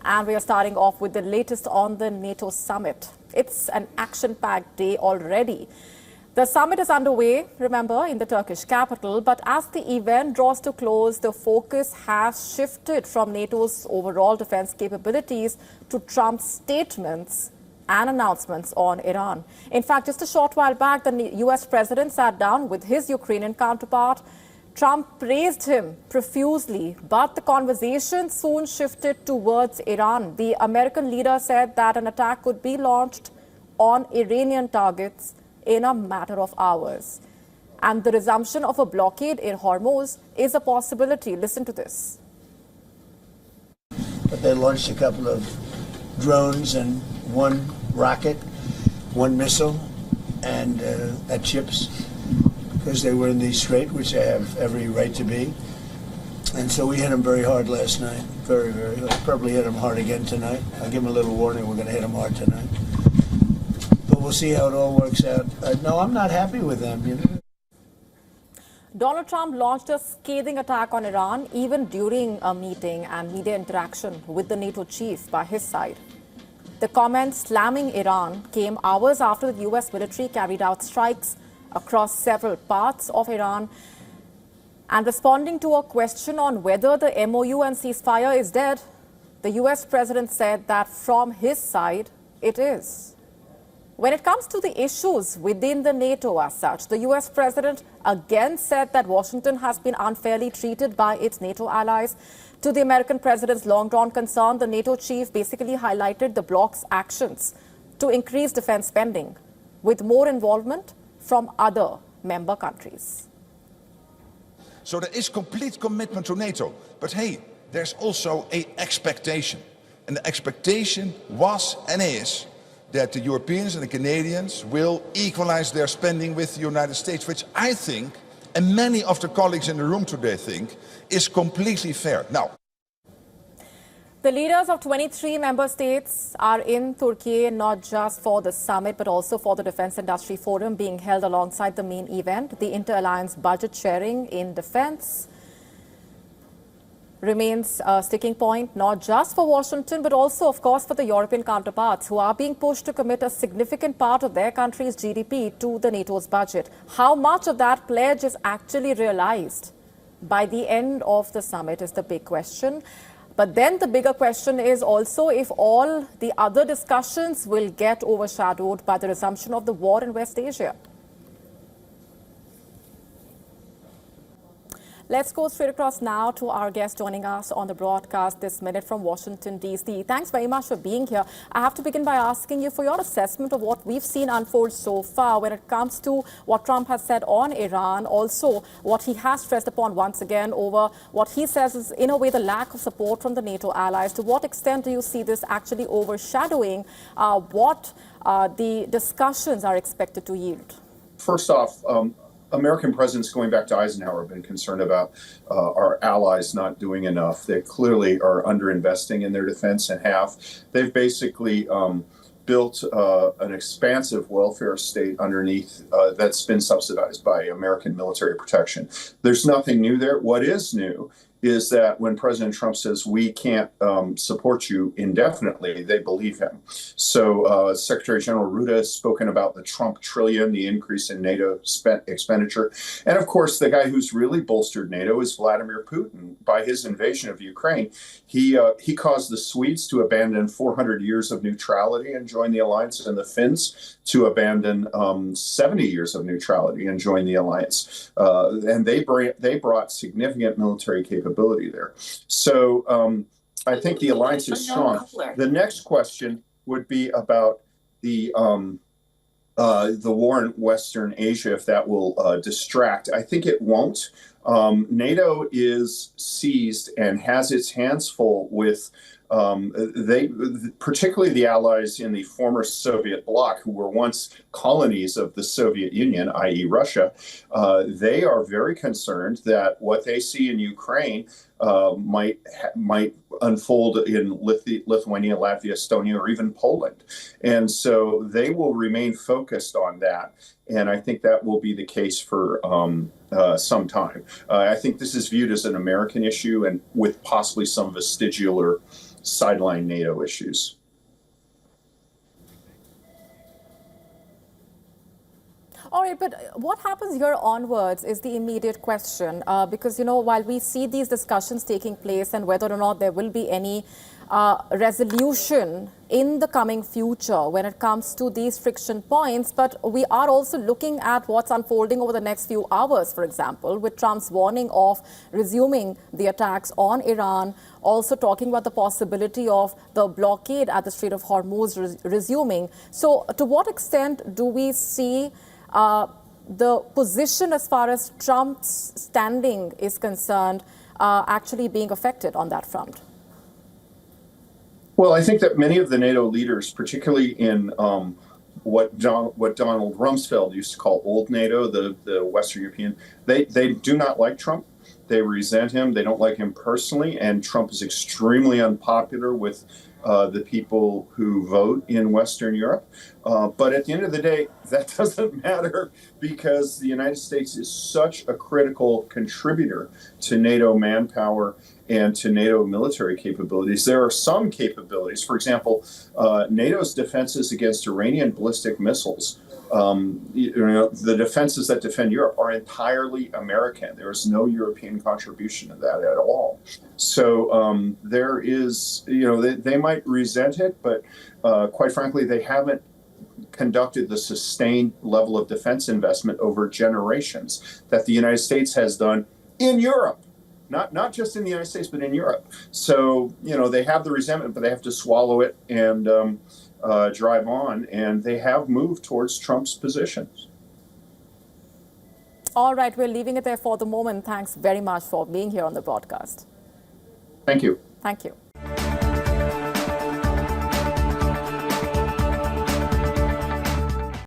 And we are starting off with the latest on the NATO summit. It's an action-packed day already. The summit is underway, remember, in the Turkish capital. But as the event draws to close, the focus has shifted from NATO's overall defense capabilities to Trump's statements and announcements on Iran. In fact, just a short while back, the U.S. president sat down with his Ukrainian counterpart. Trump praised him profusely, but the conversation soon shifted towards Iran. The American leader said that an attack could be launched on Iranian targets in a matter of hours. And the resumption of a blockade in Hormuz is a possibility. Listen to this. But they launched a couple of drones and one rocket, one missile, and at ships, because they were in the strait, which they have every right to be. And so we hit them very hard last night, very, very hard. Probably hit them hard again tonight. I'll give them a little warning, we're going to hit them hard tonight. But we'll see how it all works out. No, I'm not happy with them, you know. Donald Trump launched a scathing attack on Iran even during a meeting and media interaction with the NATO chief by his side. The comment slamming Iran came hours after the U.S. military carried out strikes across several parts of Iran. And responding to a question on whether the MOU and ceasefire is dead, the U.S. president said that from his side, it is. When it comes to the issues within the NATO as such, the U.S. president again said that Washington has been unfairly treated by its NATO allies. To the American president's long-drawn concern, the NATO chief basically highlighted the bloc's actions to increase defense spending with more involvement from other member countries. So there is complete commitment to NATO. But hey, there's also an expectation. And the expectation was and is that the Europeans and the Canadians will equalize their spending with the United States, which I think, and many of the colleagues in the room today think, is completely fair. Now, the leaders of 23 member states are in Turkey not just for the summit, but also for the Defense Industry Forum being held alongside the main event. The inter-alliance budget sharing in defense remains a sticking point, not just for Washington, but also, of course, for the European counterparts who are being pushed to commit a significant part of their country's GDP to the NATO's budget. How much of that pledge is actually realized by the end of the summit is the big question. But then the bigger question is also if all the other discussions will get overshadowed by the resumption of the war in West Asia. Let's go straight across now to our guest joining us on the broadcast this minute from Washington, D.C. Thanks very much for being here. I have to begin by asking you for your assessment of what we've seen unfold so far when it comes to what Trump has said on Iran, also what he has stressed upon once again over what he says is, in a way, the lack of support from the NATO allies. To what extent do you see this actually overshadowing what the discussions are expected to yield? First off, American presidents going back to Eisenhower have been concerned about our allies not doing enough. They clearly are underinvesting in their defense and have. They've basically built an expansive welfare state underneath that's been subsidized by American military protection. There's nothing new there. What is new is that when President Trump says we can't support you indefinitely, they believe him. So Secretary General Ruta has spoken about the Trump trillion, the increase in NATO expenditure. And of course, the guy who's really bolstered NATO is Vladimir Putin. By his invasion of Ukraine, he caused the Swedes to abandon 400 years of neutrality and join the alliance, and the Finns to abandon 70 years of neutrality and join the alliance. And they brought significant military capability there. So I think the alliance is strong. The next question would be about the war in Western Asia, if that will distract. I think it won't. NATO is seized and has its hands full with particularly the allies in the former Soviet bloc, who were once colonies of the Soviet Union, i.e. Russia. They are very concerned that what they see in Ukraine might unfold in Lithuania, Latvia, Estonia, or even Poland. And so they will remain focused on that. And I think that will be the case for some time. I think this is viewed as an American issue and with possibly some vestigial or sideline NATO issues. All right, but what happens here onwards is the immediate question, because, while we see these discussions taking place and whether or not there will be any resolution in the coming future when it comes to these friction points, but we are also looking at what's unfolding over the next few hours, for example, with Trump's warning of resuming the attacks on Iran, also talking about the possibility of the blockade at the Strait of Hormuz resuming. So to what extent do we see the position as far as Trump's standing is concerned actually being affected on that front? Well, I think that many of the NATO leaders, particularly in what Donald Rumsfeld used to call old NATO, the Western European, they do not like Trump. They resent him. They don't like him personally. And Trump is extremely unpopular with the people who vote in Western Europe. But at the end of the day, that doesn't matter because the United States is such a critical contributor to NATO manpower and to NATO military capabilities. There are some capabilities, for example, NATO's defenses against Iranian ballistic missiles. The defenses that defend Europe are entirely American. There is no European contribution to that at all. So there is, they might resent it, but quite frankly, they haven't conducted the sustained level of defense investment over generations that the United States has done in Europe. Not just in the United States, but in Europe. So, they have the resentment, but they have to swallow it and drive on. And they have moved towards Trump's positions. All right, we're leaving it there for the moment. Thanks very much for being here on the broadcast. Thank you. Thank you.